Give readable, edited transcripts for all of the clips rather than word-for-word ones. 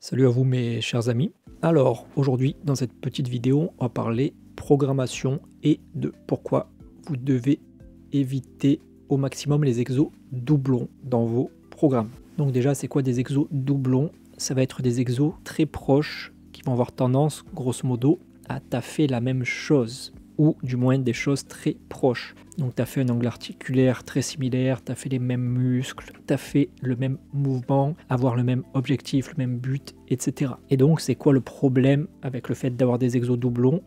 Salut à vous mes chers amis. Alors aujourd'hui dans cette petite vidéo on va parler programmation et de pourquoi vous devez éviter au maximum les exos doublons dans vos programmes. Donc déjà c'est quoi des exos doublons? Ça va être des exos très proches qui vont avoir tendance grosso modo à taffer la même chose, ou du moins des choses très proches. Donc tu as fait un angle articulaire très similaire, tu as fait les mêmes muscles, tu as fait le même mouvement, avoir le même objectif, le même but, etc. Et donc c'est quoi le problème avec le fait d'avoir des exos doublons?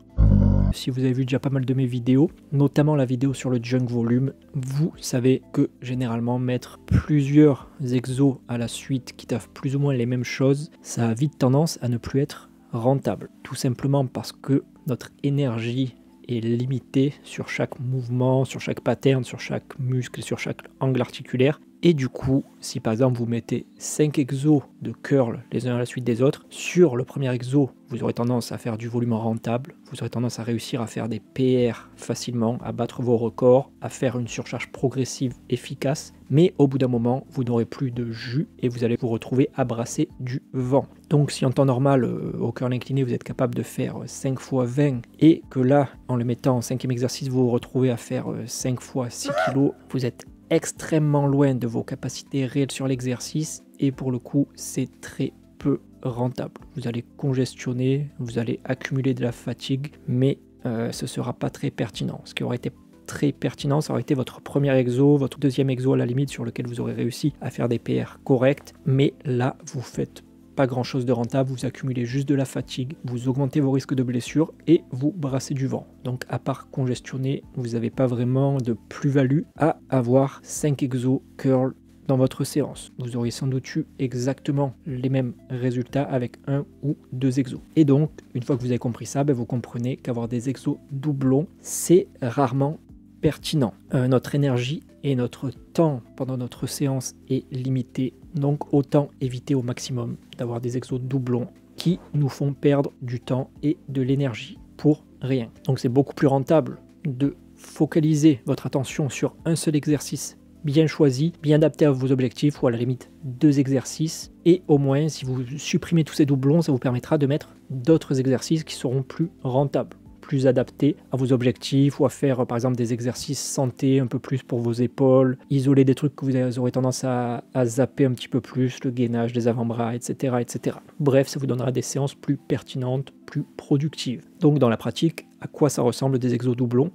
Si vous avez vu déjà pas mal de mes vidéos, notamment la vidéo sur le junk volume, vous savez que généralement mettre plusieurs exos à la suite qui taffent plus ou moins les mêmes choses, ça a vite tendance à ne plus être rentable. Tout simplement parce que notre énergie est limité sur chaque mouvement, sur chaque pattern, sur chaque muscle, sur chaque angle articulaire. Et du coup, si par exemple vous mettez 5 exos de curl les uns à la suite des autres, sur le premier exo, vous aurez tendance à faire du volume rentable, vous aurez tendance à réussir à faire des PR facilement, à battre vos records, à faire une surcharge progressive efficace, mais au bout d'un moment, vous n'aurez plus de jus et vous allez vous retrouver à brasser du vent. Donc si en temps normal, au curl incliné, vous êtes capable de faire 5 x 20 et que là, en le mettant en 5e exercice, vous vous retrouvez à faire 5 x 6 kg, vous êtes extrêmement loin de vos capacités réelles sur l'exercice et pour le coup c'est très peu rentable. Vous allez congestionner, vous allez accumuler de la fatigue, mais ce sera pas très pertinent. Ce qui aurait été très pertinent, ça aurait été votre premier exo, votre deuxième exo à la limite sur lequel vous aurez réussi à faire des PR corrects, mais là vous faites pas grand chose de rentable, vous accumulez juste de la fatigue, vous augmentez vos risques de blessure et vous brassez du vent. Donc à part congestionner, vous n'avez pas vraiment de plus-value à avoir 5 exos curl dans votre séance. Vous auriez sans doute eu exactement les mêmes résultats avec 1 ou 2 exos. Et donc, une fois que vous avez compris ça, vous comprenez qu'avoir des exos doublons, c'est rarement pertinent. Notre énergie et notre temps pendant notre séance est limité, donc autant éviter au maximum d'avoir des exos doublons qui nous font perdre du temps et de l'énergie pour rien. Donc c'est beaucoup plus rentable de focaliser votre attention sur un seul exercice bien choisi, bien adapté à vos objectifs, ou à la limite 2 exercices, et au moins si vous supprimez tous ces doublons, ça vous permettra de mettre d'autres exercices qui seront plus rentables, plus adaptés à vos objectifs, ou à faire par exemple des exercices santé un peu plus pour vos épaules, isoler des trucs que vous aurez tendance à zapper un petit peu plus, le gainage des avant-bras, etc., etc. Bref, ça vous donnera des séances plus pertinentes, plus productives. Donc dans la pratique, à quoi ça ressemble des exos doublons?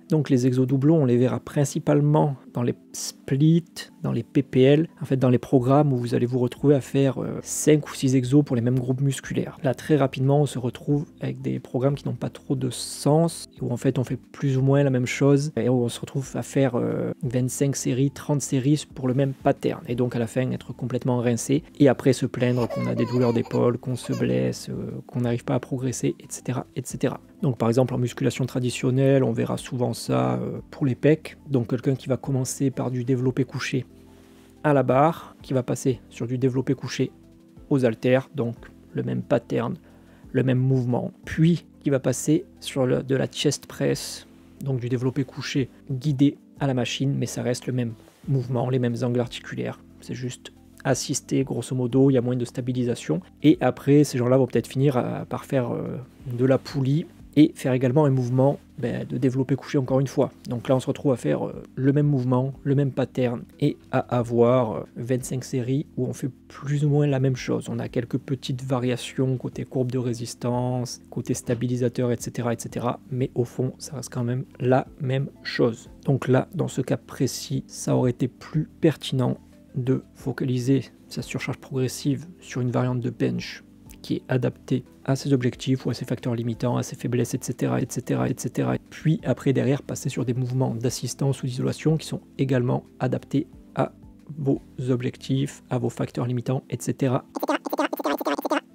Donc les exos doublons, on les verra principalement dans les splits, dans les PPL, en fait dans les programmes où vous allez vous retrouver à faire 5 ou 6 exos pour les mêmes groupes musculaires. Là très rapidement on se retrouve avec des programmes qui n'ont pas trop de sens, où en fait on fait plus ou moins la même chose, et où on se retrouve à faire 25 séries, 30 séries pour le même pattern, et donc à la fin être complètement rincé, et après se plaindre qu'on a des douleurs d'épaule, qu'on se blesse, qu'on n'arrive pas à progresser, etc., etc. Donc par exemple en musculation traditionnelle, on verra souvent ça pour les pecs. Donc quelqu'un qui va commencer par du développé couché à la barre, qui va passer sur du développé couché aux haltères, donc le même pattern, le même mouvement, puis qui va passer sur de la chest press, donc du développé couché guidé à la machine, mais ça reste le même mouvement, les mêmes angles articulaires, c'est juste assisté grosso modo, il y a moins de stabilisation. Et après ces gens-là vont peut-être finir par faire de la poulie et faire également un mouvement de développé couché encore une fois. Donc là on se retrouve à faire le même mouvement, le même pattern, et à avoir 25 séries où on fait plus ou moins la même chose. On a quelques petites variations côté courbe de résistance, côté stabilisateur, etc., etc. Mais au fond ça reste quand même la même chose. Donc là dans ce cas précis, ça aurait été plus pertinent de focaliser sa surcharge progressive sur une variante de bench qui est adaptée à ses objectifs ou à ses facteurs limitants, à ses faiblesses, etc., etc., etc. Puis après, derrière, passer sur des mouvements d'assistance ou d'isolation qui sont également adaptés à vos objectifs, à vos facteurs limitants, etc.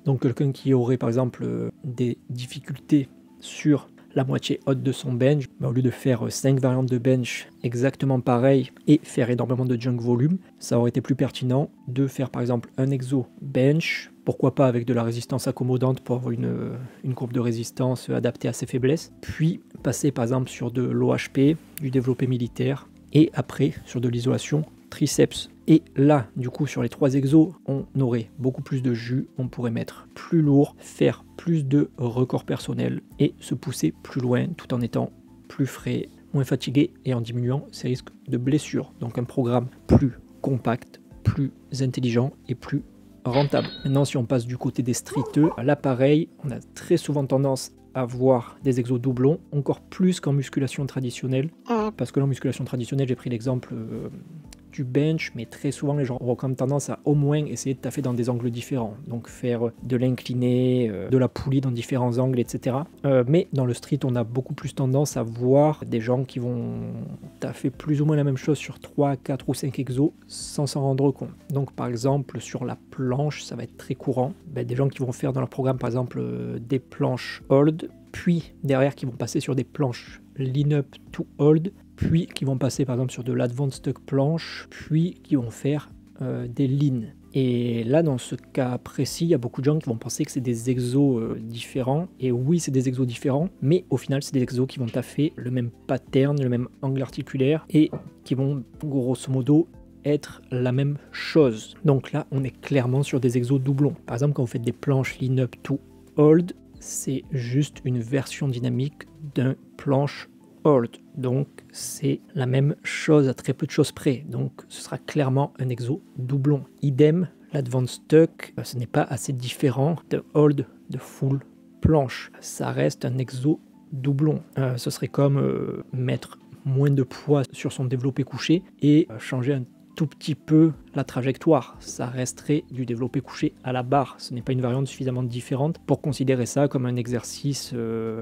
Donc quelqu'un qui aurait par exemple des difficultés sur la moitié haute de son bench, au lieu de faire 5 variantes de bench exactement pareilles et faire énormément de junk volume, ça aurait été plus pertinent de faire par exemple un exo bench, pourquoi pas avec de la résistance accommodante pour avoir une courbe de résistance adaptée à ses faiblesses, puis passer par exemple sur de l'OHP, du développé militaire, et après sur de l'isolation triceps. Et là, du coup, sur les 3 exos, on aurait beaucoup plus de jus, on pourrait mettre plus lourd, faire plus de records personnels et se pousser plus loin tout en étant plus frais, moins fatigué et en diminuant ses risques de blessures. Donc un programme plus compact, plus intelligent et plus rentable. Maintenant, si on passe du côté des streeteux, là pareil, on a très souvent tendance à voir des exos doublons, encore plus qu'en musculation traditionnelle. Parce que là, en musculation traditionnelle, j'ai pris l'exemple du bench, mais très souvent les gens auront quand même tendance à au moins essayer de taffer dans des angles différents, donc faire de l'incliné, de la poulie dans différents angles, etc. Mais dans le street, on a beaucoup plus tendance à voir des gens qui vont taffer plus ou moins la même chose sur 3, 4 ou 5 exos sans s'en rendre compte. Donc par exemple sur la planche, ça va être très courant, des gens qui vont faire dans leur programme par exemple des planches hold, puis derrière qui vont passer sur des planches lean up to hold, puis qui vont passer par exemple sur de l'advanced tuck planche, puis qui vont faire des lean. Et là, dans ce cas précis, il y a beaucoup de gens qui vont penser que c'est des exos différents. Et oui, c'est des exos différents, mais au final, c'est des exos qui vont taffer le même pattern, le même angle articulaire, et qui vont grosso modo être la même chose. Donc là, on est clairement sur des exos doublons. Par exemple, quand vous faites des planches lean up to hold, c'est juste une version dynamique d'un planche hold. Donc c'est la même chose à très peu de choses près. Donc ce sera clairement un exo doublon. Idem, l'advanced tuck, ce n'est pas assez différent de hold de full planche. Ça reste un exo doublon. Ce serait comme mettre moins de poids sur son développé couché et changer un tout petit peu la trajectoire. Ça resterait du développé couché à la barre. Ce n'est pas une variante suffisamment différente pour considérer ça comme un exercice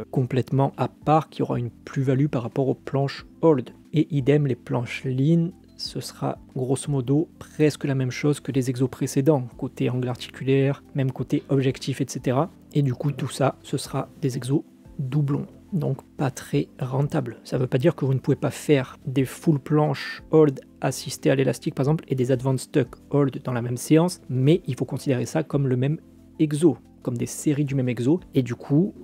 complètement à part qui aura une plus-value par rapport aux planches hold. Et idem, les planches lean, ce sera grosso modo presque la même chose que les exos précédents, côté angle articulaire, même côté objectif, etc. Et du coup, tout ça, ce sera des exos doublons. Donc pas très rentable. Ça ne veut pas dire que vous ne pouvez pas faire des full planches hold assistés à l'élastique par exemple et des advanced tuck hold dans la même séance, mais il faut considérer ça comme le même exo, comme des séries du même exo, et du coup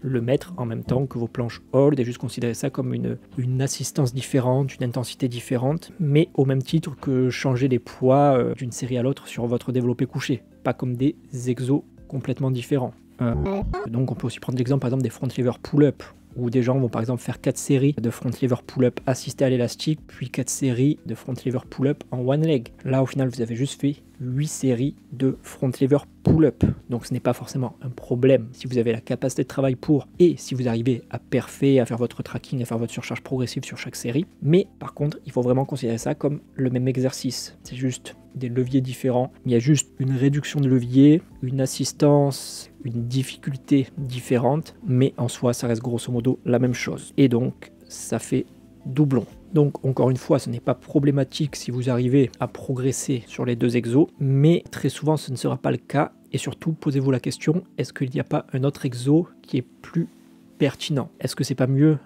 le mettre en même temps que vos planches hold et juste considérer ça comme une assistance différente, une intensité différente, mais au même titre que changer les poids d'une série à l'autre sur votre développé couché, pas comme des exos complètement différents. Donc on peut aussi prendre l'exemple par exemple des front lever pull-up, où des gens vont par exemple faire 4 séries de front lever pull-up assistés à l'élastique, puis 4 séries de front lever pull-up en one leg. Là au final vous avez juste fait 8 séries de front lever pull-up. Donc ce n'est pas forcément un problème si vous avez la capacité de travail pour, et si vous arrivez à perfer, à faire votre tracking, à faire votre surcharge progressive sur chaque série. Mais par contre il faut vraiment considérer ça comme le même exercice. C'est juste des leviers différents. Il y a juste une réduction de levier, une assistance, une difficulté différente, mais en soi ça reste grosso modo la même chose. Et donc ça fait doublon. Donc encore une fois, ce n'est pas problématique si vous arrivez à progresser sur les 2 exos, mais très souvent ce ne sera pas le cas. Et surtout, posez-vous la question, est-ce qu'il n'y a pas un autre exo qui est plus pertinent? Est-ce que c'est pas mieux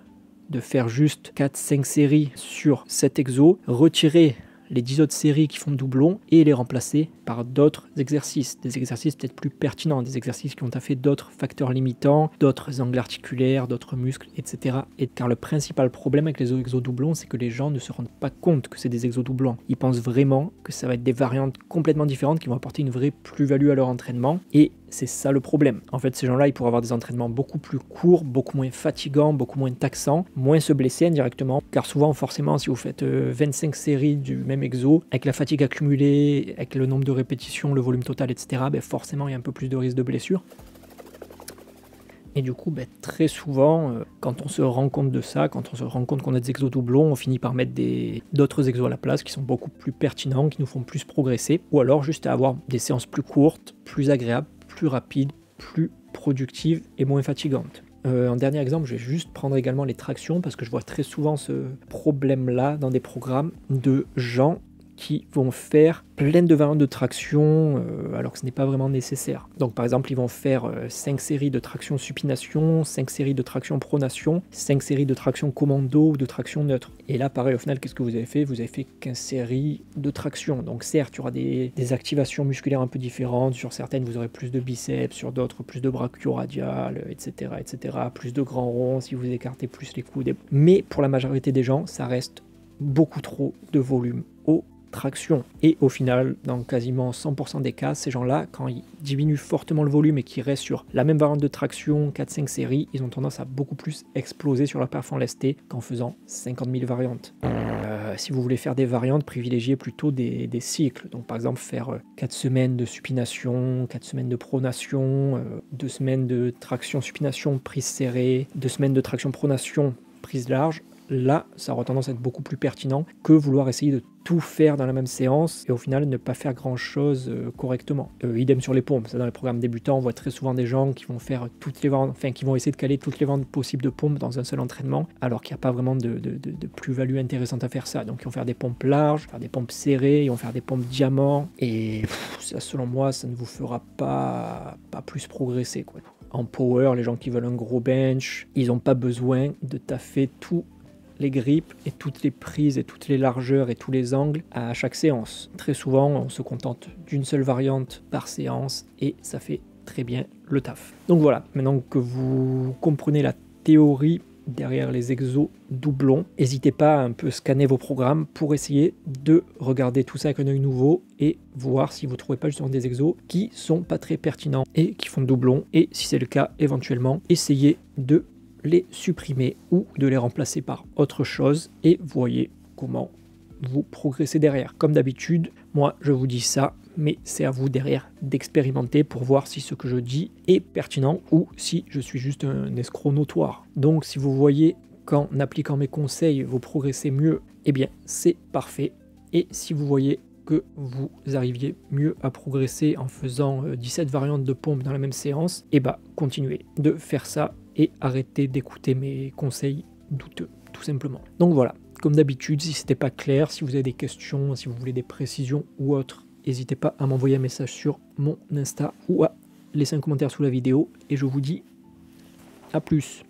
de faire juste 4-5 séries sur cet exo, retirer les 10 autres séries qui font doublon et les remplacer par d'autres exercices, des exercices peut-être plus pertinents, des exercices qui ont fait d'autres facteurs limitants, d'autres angles articulaires, d'autres muscles, etc. Et car le principal problème avec les exos doublons, c'est que les gens ne se rendent pas compte que c'est des exos doublons. Ils pensent vraiment que ça va être des variantes complètement différentes qui vont apporter une vraie plus-value à leur entraînement, et c'est ça le problème. En fait, ces gens-là, ils pourraient avoir des entraînements beaucoup plus courts, beaucoup moins fatigants, beaucoup moins taxants, moins se blesser indirectement, car souvent, forcément, si vous faites 25 séries du même exo, avec la fatigue accumulée, avec le nombre de répétitions, le volume total, etc., forcément, il y a un peu plus de risque de blessure. Et du coup, très souvent, quand on se rend compte de ça, quand on se rend compte qu'on a des exos doublons, on finit par mettre d'autres exos à la place qui sont beaucoup plus pertinents, qui nous font plus progresser, ou alors juste à avoir des séances plus courtes, plus agréables, plus rapides, plus productives et moins fatigantes. En dernier exemple, je vais juste prendre également les tractions parce que je vois très souvent ce problème-là dans des programmes de gens qui vont faire plein de variantes de traction alors que ce n'est pas vraiment nécessaire. Donc par exemple, ils vont faire 5 séries de traction supination, 5 séries de traction pronation, 5 séries de traction commando ou de traction neutre. Et là, pareil, au final, qu'est-ce que vous avez fait? Vous avez fait 15 séries de traction. Donc certes, il y aura des activations musculaires un peu différentes. Sur certaines, vous aurez plus de biceps, sur d'autres, plus de brachioradial, etc., etc. Plus de grands ronds si vous écartez plus les coudes. Mais pour la majorité des gens, ça reste beaucoup trop de volume au traction. Et au final, dans quasiment 100% des cas, ces gens-là, quand ils diminuent fortement le volume et qu'ils restent sur la même variante de traction, 4-5 séries, ils ont tendance à beaucoup plus exploser sur leur performance lestée qu'en faisant 50 000 variantes. Si vous voulez faire des variantes, privilégiez plutôt des cycles. Donc par exemple faire 4 semaines de supination, 4 semaines de pronation, 2 semaines de traction supination prise serrée, 2 semaines de traction pronation prise large. Là, ça aura tendance à être beaucoup plus pertinent que vouloir essayer de tout faire dans la même séance et au final ne pas faire grand chose correctement. Idem sur les pompes. Ça, dans les programmes débutants, on voit très souvent des gens qui vont faire toutes les ventes, enfin qui vont essayer de caler toutes les ventes possibles de pompes dans un seul entraînement, alors qu'il n'y a pas vraiment de plus-value intéressante à faire ça. Donc ils vont faire des pompes larges, faire des pompes serrées, ils vont faire des pompes diamants, et ça, selon moi, ça ne vous fera pas plus progresser, quoi. En power, les gens qui veulent un gros bench, ils n'ont pas besoin de taffer tout les grips et toutes les prises et toutes les largeurs et tous les angles à chaque séance. Très souvent, on se contente d'une seule variante par séance et ça fait très bien le taf. Donc voilà, maintenant que vous comprenez la théorie derrière les exos doublons, n'hésitez pas à un peu scanner vos programmes pour essayer de regarder tout ça avec un œil nouveau et voir si vous ne trouvez pas justement des exos qui sont pas très pertinents et qui font doublons, et si c'est le cas, éventuellement essayez de les supprimer ou de les remplacer par autre chose et voyez comment vous progressez derrière. Comme d'habitude, moi je vous dis ça, mais c'est à vous derrière d'expérimenter pour voir si ce que je dis est pertinent ou si je suis juste un escroc notoire. Donc si vous voyez qu'en appliquant mes conseils vous progressez mieux, eh bien c'est parfait. Et si vous voyez que vous arriviez mieux à progresser en faisant 17 variantes de pompe dans la même séance, eh bien continuez de faire ça et arrêtez d'écouter mes conseils douteux, tout simplement. Donc voilà, comme d'habitude, si c'était pas clair, si vous avez des questions, si vous voulez des précisions ou autres, n'hésitez pas à m'envoyer un message sur mon Insta ou à laisser un commentaire sous la vidéo, et je vous dis à plus.